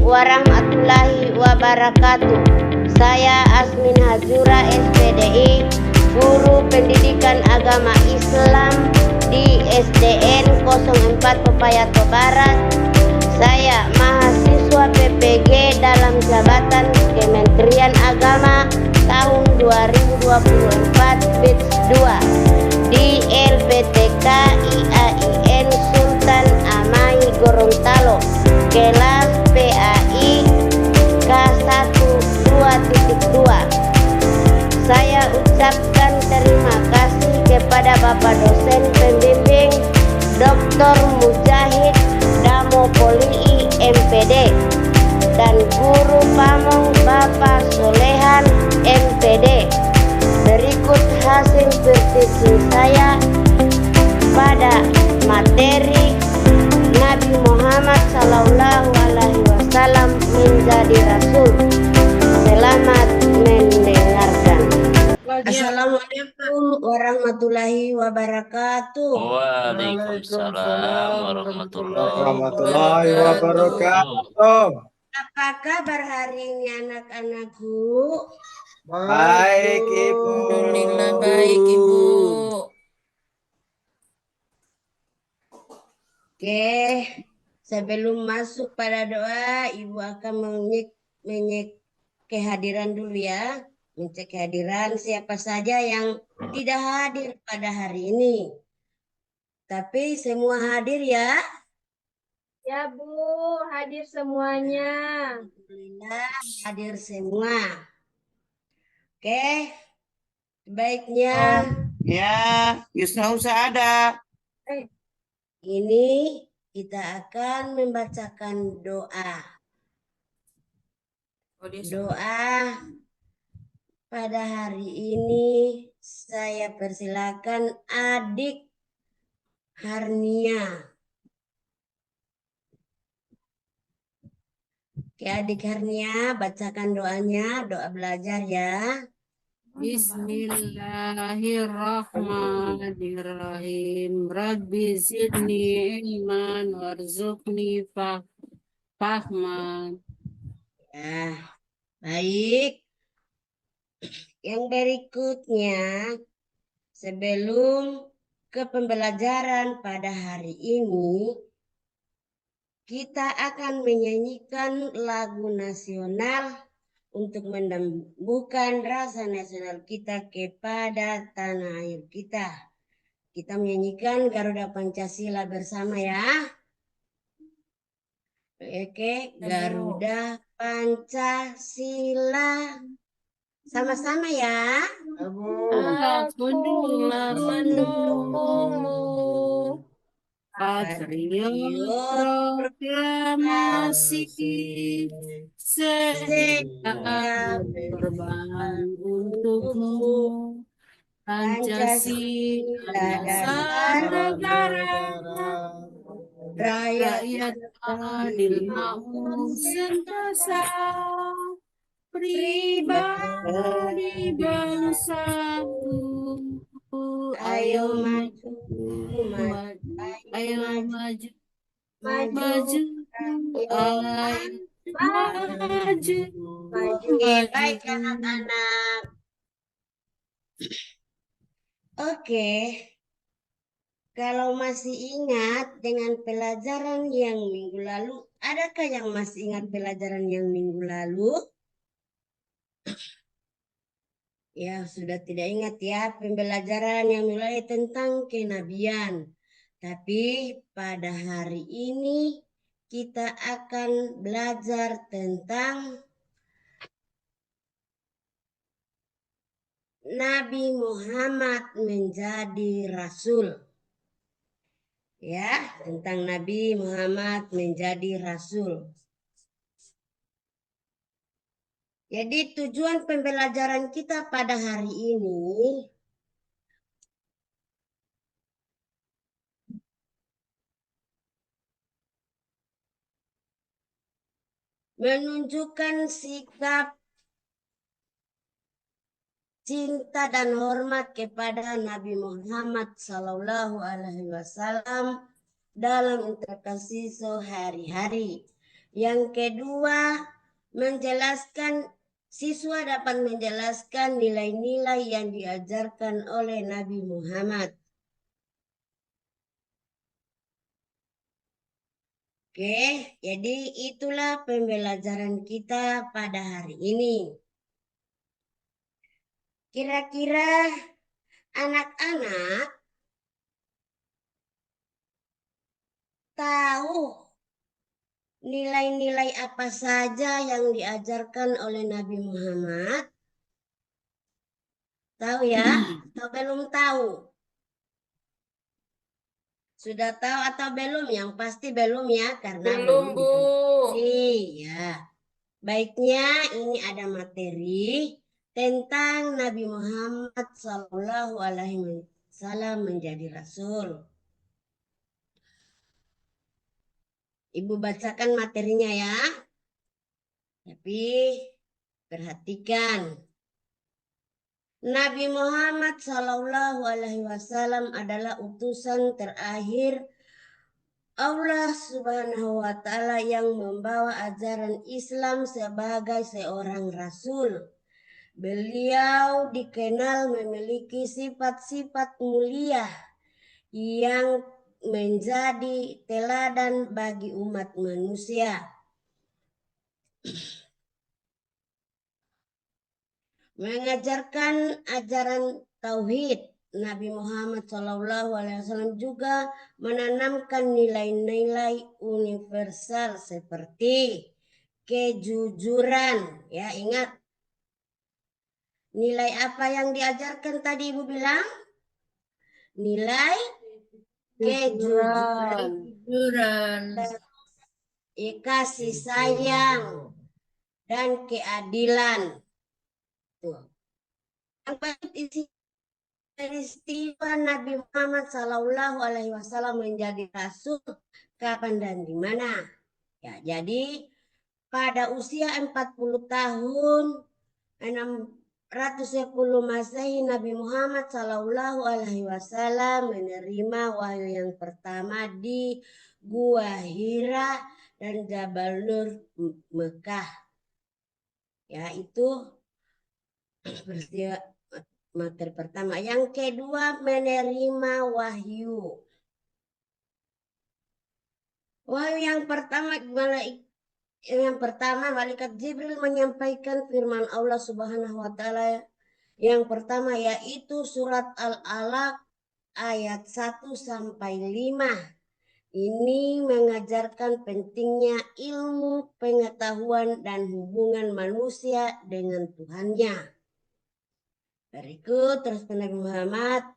warahmatullahi wabarakatuh. Saya Asmin Hazura SPDI, Guru Pendidikan Agama Islam di SDN 04 Pepayato Barat. Saya mahasiswa PPG dalam jabatan Kementerian Agama tahun 2024 batch 2 di LPTK IAIN Sultan Amai Gorontalo, kelas PAI K12.2. Saya ucapkan terima kasih kepada Bapak dosen pembimbing Dr. Mujahid Damopoli MPD dan Guru Pamong Bapak Solehan MPD. Berikut hasil praktik saya pada materi Nabi Muhammad SAW menjadi Rasul. Selamat mendengarkan. Assalamualaikum warahmatullahi wabarakatuh. Waalaikumsalam warahmatullahi wabarakatuh. Apa kabar hari ini anak-anakku? Baik, Ibu. Alhamdulillah baik, Ibu. Oke, sebelum masuk pada doa, Ibu akan mengecek kehadiran dulu ya. Mengecek kehadiran siapa saja yang tidak hadir pada hari ini. Tapi semua hadir ya? Ya Bu, hadir semuanya. Alhamdulillah hadir semua. Oke, sebaiknya Ya, Yusna usah ada. ini kita akan membacakan doa. Doa pada hari ini saya persilakan adik Harnia. Oke, adik Harnia, bacakan doanya, doa belajar ya. Bismillahirrahmanirrahim. Rabbi zidni ilman warzuqni fahman. Ya, baik. Yang berikutnya, sebelum ke pembelajaran pada hari ini, kita akan menyanyikan lagu nasional untuk menumbuhkan rasa nasional kita kepada tanah air kita. Kita menyanyikan Garuda Pancasila bersama ya. Oke, Garuda Pancasila. Sama-sama ya. Alhamdulillah mendukungmu. Patriot proklamasi sedia berkorban untukmu. Pancasila dasar negara, rakyat adil makmur sentosa, pribadi bangsaku. Ayo maju, ayo maju, maju, ayo maju, Baik anak-anak. Oke, kalau masih ingat dengan pelajaran yang minggu lalu, adakah yang masih ingat pelajaran yang minggu lalu? Ya, sudah tidak ingat ya, pembelajaran yang mulai tentang kenabian. Tapi pada hari ini kita akan belajar tentang Nabi Muhammad menjadi Rasul. Ya, tentang Nabi Muhammad menjadi Rasul. Jadi tujuan pembelajaran kita pada hari ini menunjukkan sikap cinta dan hormat kepada Nabi Muhammad SAW dalam interaksi sehari-hari. Yang kedua, siswa dapat menjelaskan nilai-nilai yang diajarkan oleh Nabi Muhammad. Oke, jadi itulah pembelajaran kita pada hari ini. Kira-kira anak-anak tahu nilai-nilai apa saja yang diajarkan oleh Nabi Muhammad? Tahu ya? Atau belum tahu? Sudah tahu atau belum? Yang pasti belum ya, karena Belum, Bu. Iya. Baiknya ini ada materi tentang Nabi Muhammad Sallallahu Alaihi Wasallam menjadi Rasul. Ibu bacakan materinya ya. Tapi perhatikan. Nabi Muhammad Sallallahu Alaihi Wasallam adalah utusan terakhir Allah Subhanahu wa Ta'ala yang membawa ajaran Islam sebagai seorang rasul. Beliau dikenal memiliki sifat-sifat mulia yang menjadi teladan bagi umat manusia. Mengajarkan ajaran tauhid, Nabi Muhammad SAW juga menanamkan nilai-nilai universal seperti kejujuran. Ya, ingat nilai apa yang diajarkan tadi Ibu bilang? Nilai kejujuran, kasih sayang, dan keadilan. Tuh. Isi peristiwa Nabi Muhammad Sallallahu Alaihi Wasallam menjadi rasul kapan dan di mana? Ya, jadi pada usia 40 tahun 610 Masehi Nabi Muhammad Sallallahu Alaihi Wasallam menerima wahyu yang pertama di Gua Hira dan Jabal Nur Mekah. Ya, itu peristiwa materi pertama. Yang kedua, menerima wahyu. Wahyu yang pertama malaikat Jibril menyampaikan firman Allah Subhanahu wa Ta'ala yang pertama, yaitu surat Al-Alaq ayat 1 sampai 5. Ini mengajarkan pentingnya ilmu, pengetahuan, dan hubungan manusia dengan Tuhannya. Berikut terus Nabi Muhammad.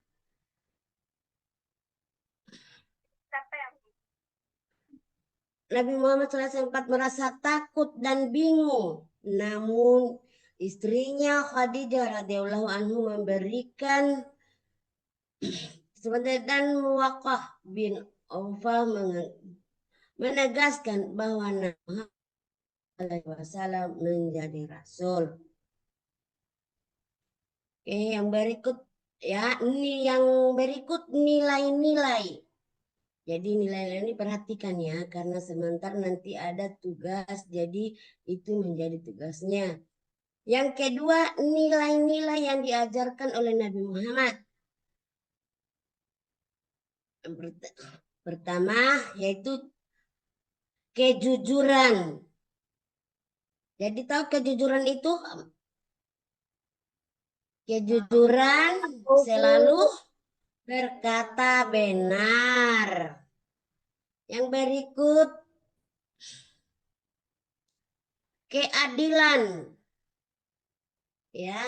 Nabi Muhammad SAW sempat merasa takut dan bingung. Namun istrinya Khadijah radhiyallahu anhu memberikan dan Muwaqqah bin Aufah menegaskan bahwa Nabi Muhammad SAW menjadi rasul. Oke, yang berikut ya, ini yang berikut nilai-nilai. Jadi nilai-nilai ini perhatikan ya, karena sebentar nanti ada tugas, jadi itu menjadi tugasnya. Yang kedua, nilai-nilai yang diajarkan oleh Nabi Muhammad. Pertama, yaitu kejujuran. Jadi tahu kejujuran itu? Kejujuran selalu berkata benar. Yang berikut, keadilan. Ya,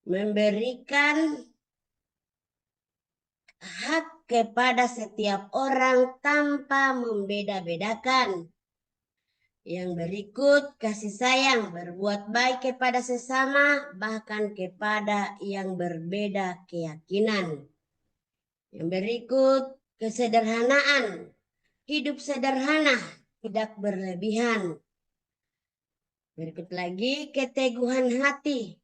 memberikan hak kepada setiap orang tanpa membeda-bedakan. Yang berikut, kasih sayang, berbuat baik kepada sesama, bahkan kepada yang berbeda keyakinan. Yang berikut, kesederhanaan, hidup sederhana, tidak berlebihan. Berikut lagi, keteguhan hati,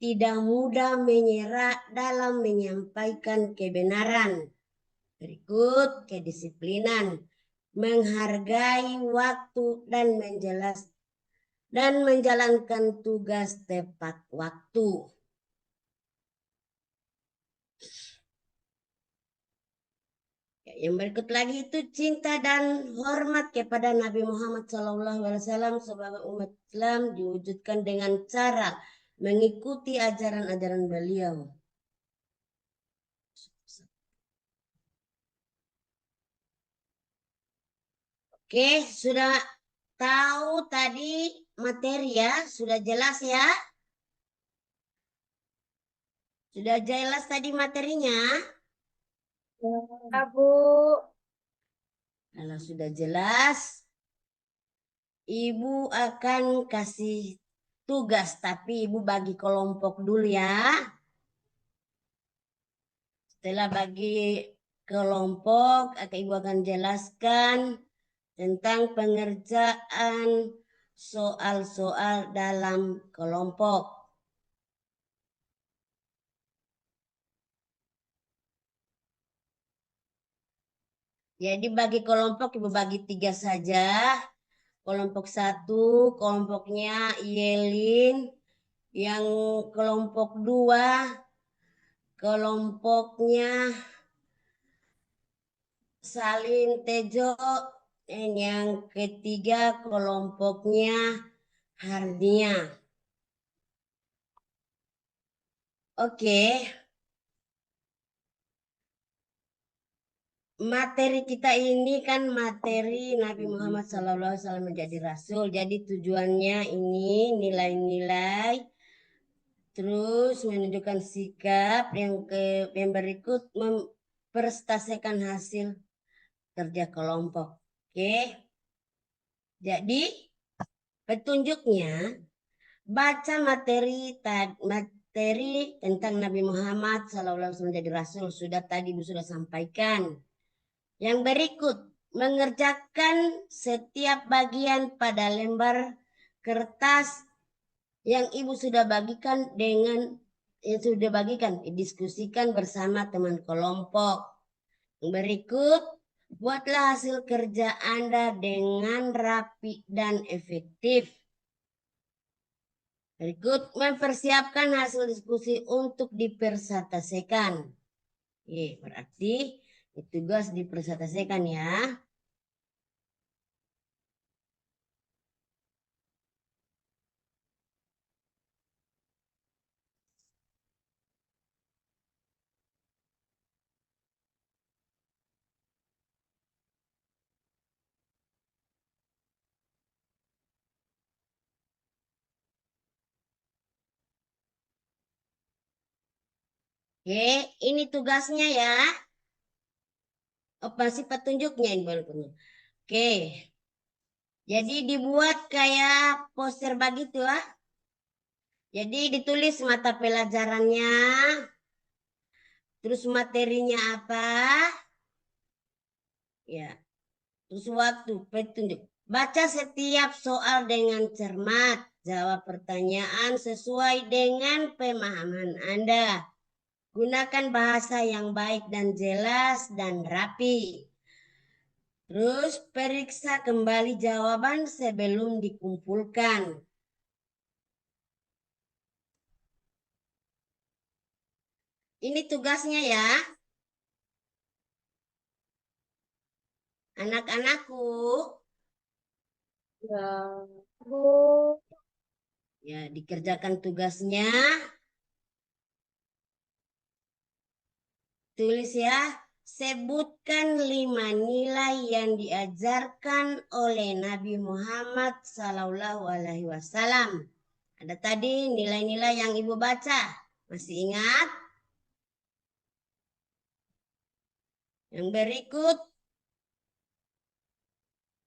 tidak mudah menyerah dalam menyampaikan kebenaran. Berikut, kedisiplinan, menghargai waktu dan menjalankan tugas tepat waktu. Yang berikut lagi itu cinta dan hormat kepada Nabi Muhammad SAW sebagai umat Islam diwujudkan dengan cara mengikuti ajaran-ajaran beliau. Oke, sudah tahu tadi materi ya? Sudah jelas ya? Sudah jelas tadi materinya? Ya, Bu. Kalau sudah jelas, Ibu akan kasih tugas, tapi Ibu bagi kelompok dulu ya. Setelah bagi kelompok, Ibu akan jelaskan tentang pengerjaan soal-soal dalam kelompok. Jadi bagi kelompok Ibu bagi 3 saja. Kelompok 1, kelompoknya Yelin. Yang kelompok 2, kelompoknya Salin Tejo. Dan yang ketiga kelompoknya Hardia. Oke. Materi kita ini kan materi Nabi Muhammad SAW menjadi Rasul. Jadi tujuannya ini nilai-nilai, terus menunjukkan sikap yang berikut mempresentasikan hasil kerja kelompok. Oke. Jadi petunjuknya baca materi tentang Nabi Muhammad SAW menjadi Rasul. Tadi sudah sampaikan. Yang berikut, mengerjakan setiap bagian pada lembar kertas yang Ibu sudah bagikan diskusikan bersama teman kelompok. Yang berikut, buatlah hasil kerja Anda dengan rapi dan efektif. Berikut, mempersiapkan hasil diskusi untuk dipresentasikan. Berarti tugas dipresentasikan ya. Oke, ini tugasnya ya. Masih petunjuknya ini baru petunjuk. Oke. Jadi dibuat kayak poster begitu ya. Jadi ditulis mata pelajarannya. Terus materinya apa? Ya. Terus waktu petunjuk. Baca setiap soal dengan cermat. Jawab pertanyaan sesuai dengan pemahaman Anda. Gunakan bahasa yang baik dan jelas dan rapi. Terus periksa kembali jawaban sebelum dikumpulkan. Ini tugasnya ya. Anak-anakku. Ya, Bu. Ya, dikerjakan tugasnya. Tulis ya. Sebutkan 5 nilai yang diajarkan oleh Nabi Muhammad SAW. Ada tadi nilai-nilai yang Ibu baca. Masih ingat? Yang berikut,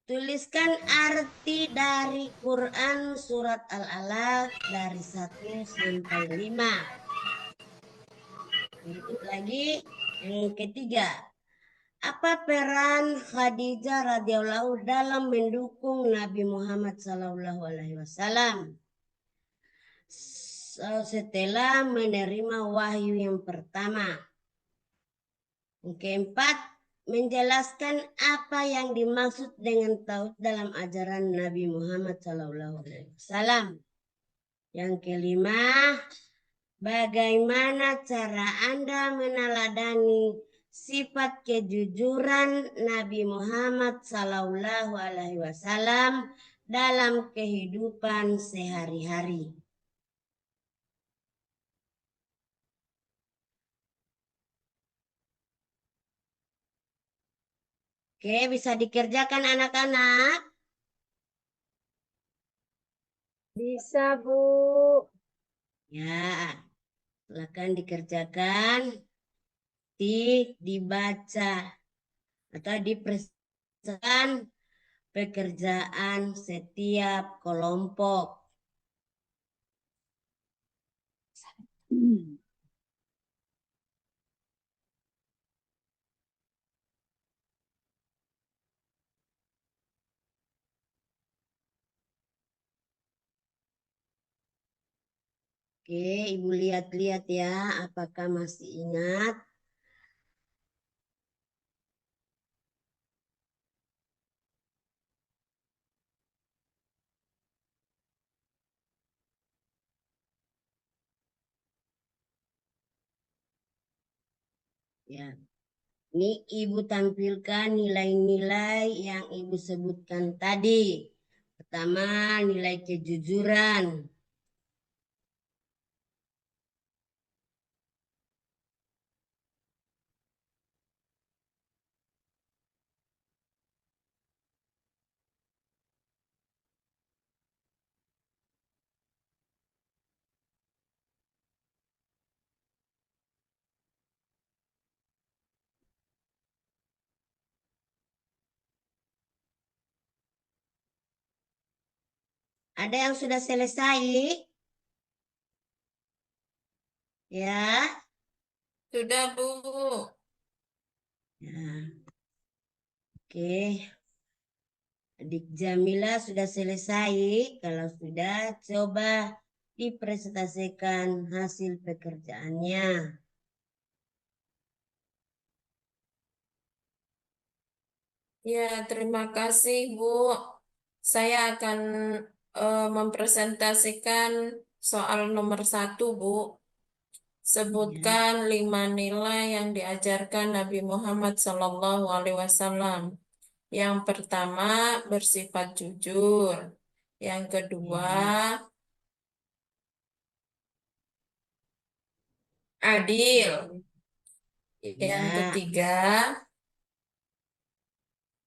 tuliskan arti dari Quran surat Al-Alaq dari 1 sampai 5. Berikut lagi yang ketiga. Apa peran Khadijah radhiyallahu dalam mendukung Nabi Muhammad SAW setelah menerima wahyu yang pertama? Yang keempat, menjelaskan apa yang dimaksud dengan tauhid dalam ajaran Nabi Muhammad SAW. Yang kelima, bagaimana cara Anda meneladani sifat kejujuran Nabi Muhammad SAW dalam kehidupan sehari-hari? Oke, bisa dikerjakan anak-anak? Bisa, Bu. Ya, silakan dikerjakan, dibaca atau dipresentasikan pekerjaan setiap kelompok. Oke, Ibu lihat-lihat ya, apakah masih ingat? Ya, ini Ibu tampilkan nilai-nilai yang Ibu sebutkan tadi. Pertama, nilai kejujuran. Ada yang sudah selesai? Ya. Sudah, Bu. Ya. Oke. Adik Jamila sudah selesai. Kalau sudah, coba dipresentasikan hasil pekerjaannya. Ya, terima kasih, Bu. Saya akan mempresentasikan soal nomor 1, Bu. Ya. Sebutkan 5 nilai yang diajarkan Nabi Muhammad SAW. Yang pertama, bersifat jujur. Yang kedua, Ya. adil. Yang Ya. ketiga,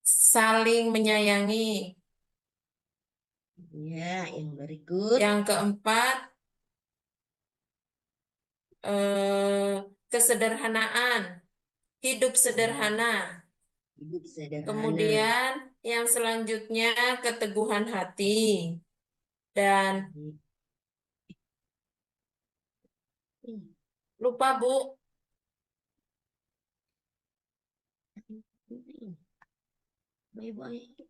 saling menyayangi. Ya. Yang berikut. Yang keempat, kesederhanaan. Hidup sederhana. Hidup sederhana. Kemudian yang selanjutnya keteguhan hati. Dan lupa, Bu. Bye-bye.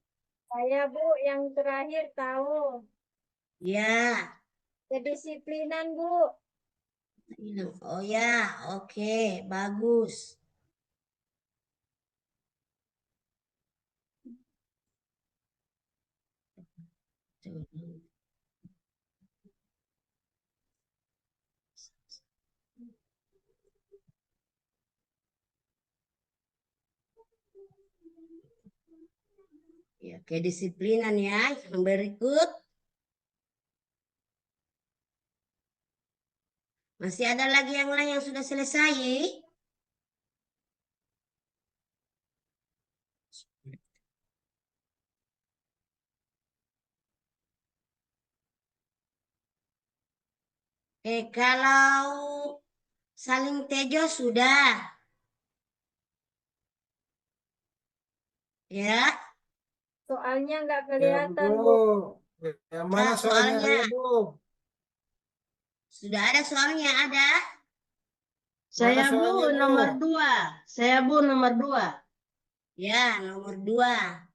Saya, Bu, yang terakhir tahu. Ya. Kedisiplinan, Bu. Oh ya, oke, bagus. Ya, kedisiplinan ya. Yang berikut. Masih ada lagi yang lain yang sudah selesai? Kalau saling tejo sudah. Ya, Soalnya nggak Ya, kelihatan, Bu. Bu. Yang mana soalnya? soalnya Ayo, Bu. sudah ada soalnya ada. Mana soalnya, Bu? Nomor 2. Saya Bu nomor 2. Ya, nomor 2.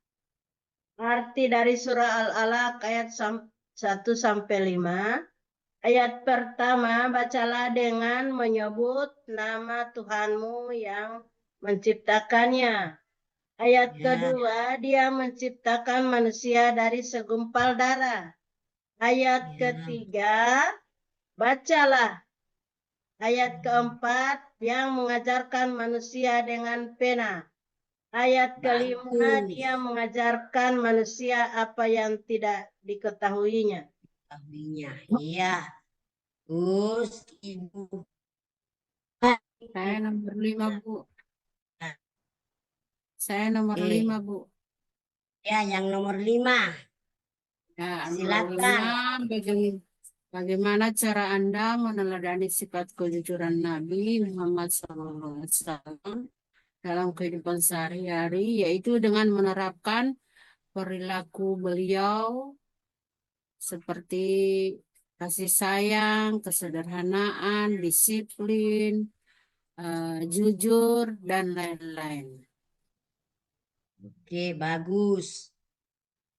Arti dari surah Al-Alaq ayat 1 sampai 5. Ayat pertama, bacalah dengan menyebut nama Tuhanmu yang menciptakannya. Ayat Ya. kedua, dia menciptakan manusia dari segumpal darah. Ayat Ya. ketiga, bacalah. Ayat keempat, yang mengajarkan manusia dengan pena. Ayat kelima, Bagus. dia mengajarkan manusia apa yang tidak diketahuinya. Ahlinya. Iya. Terus Ibu. Saya nomor 5, Bu. Saya nomor Oke. 5, Bu. Ya, yang nomor 5. Ya, nomor Silakan. 5, bagaimana cara Anda meneladani sifat kejujuran Nabi Muhammad SAW dalam kehidupan sehari-hari, yaitu dengan menerapkan perilaku beliau seperti kasih sayang, kesederhanaan, disiplin, jujur, dan lain-lain. Oke, bagus.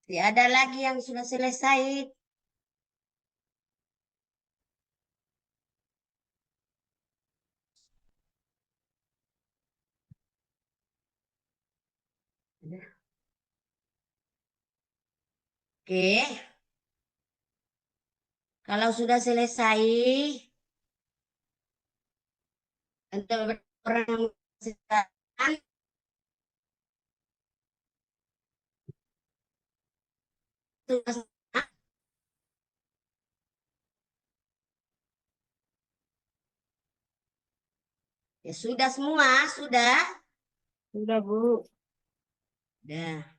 Tidak ada lagi yang sudah selesai. Oke. Kalau sudah selesai, untuk orang yang silakan. Tugas. Ya sudah semua, sudah. Sudah, Bu. Dah.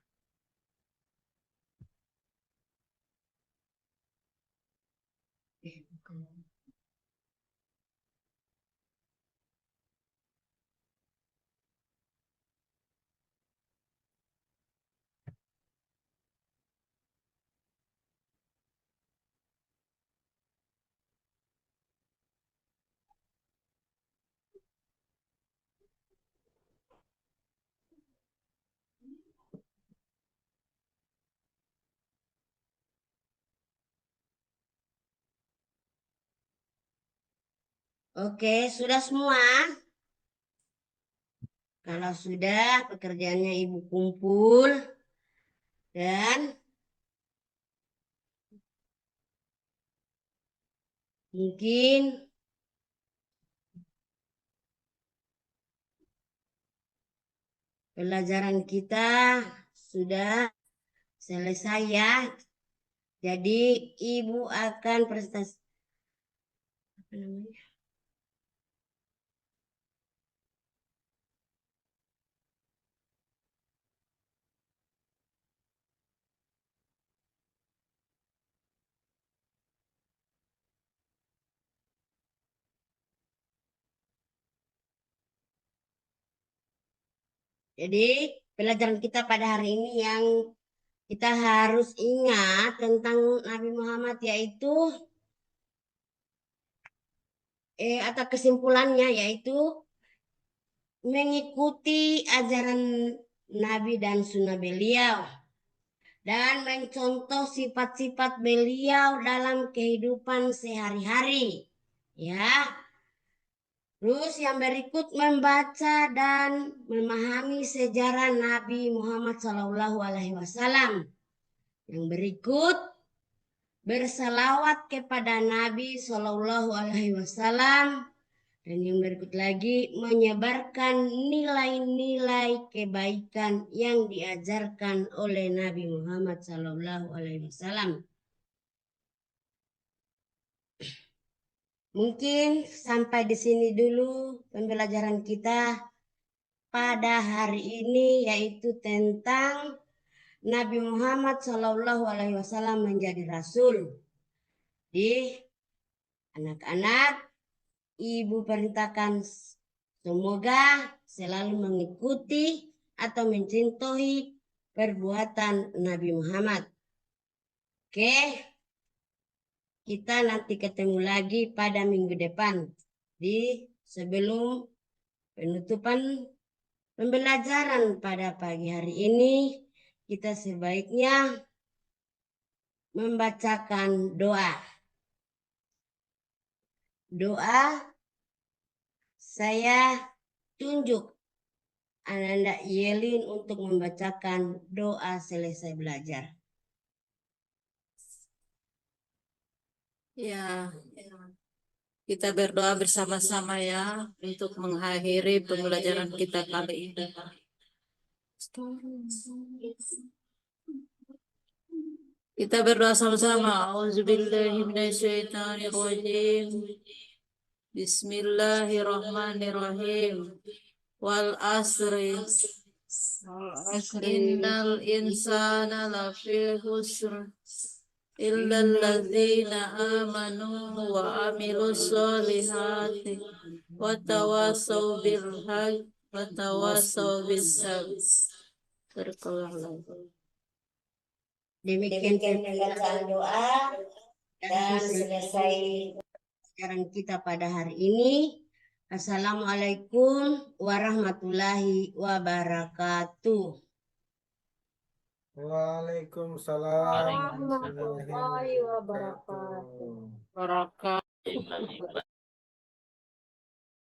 Bukan. Oke, sudah semua. Kalau sudah, pekerjaannya Ibu kumpul dan mungkin pelajaran kita sudah selesai ya. Jadi Ibu akan presentasi. Apa namanya? Jadi pelajaran kita pada hari ini yang kita harus ingat tentang Nabi Muhammad yaitu atau kesimpulannya yaitu mengikuti ajaran Nabi dan sunnah beliau dan mencontoh sifat-sifat beliau dalam kehidupan sehari-hari. Ya. Terus yang berikut membaca dan memahami sejarah Nabi Muhammad SAW. Yang berikut bersalawat kepada Nabi SAW. Dan yang berikut lagi menyebarkan nilai-nilai kebaikan yang diajarkan oleh Nabi Muhammad SAW. Mungkin sampai di sini dulu pembelajaran kita pada hari ini yaitu tentang Nabi Muhammad SAW menjadi rasul. Di anak-anak, Ibu perintahkan semoga selalu mengikuti atau mencintai perbuatan Nabi Muhammad. Oke, kita nanti ketemu lagi pada minggu depan di sebelum penutupan pembelajaran pada pagi hari ini. Kita sebaiknya membacakan doa. Doa saya tunjuk Ananda Yelin untuk membacakan doa selesai belajar. Ya, kita berdoa bersama-sama ya untuk mengakhiri pembelajaran kita kali ini. Kita berdoa sama-sama. Auzubillahi minasyaitonirrajim. Bismillahirrahmanirrahim. Wal asri. Innal insana lafi khusr. Illa alladzina amanu wa amilus solihati. Wa tawasaw bil haqq. Wa tawasaw bis sabr. Barakallahu. Demikian pembacaan doa dan selesai pelajaran kita pada hari ini. Assalamualaikum warahmatullahi wabarakatuh. Waalaikumsalam Warahmatullahi wabarakatuh. wabarakatuh. Barakatuh.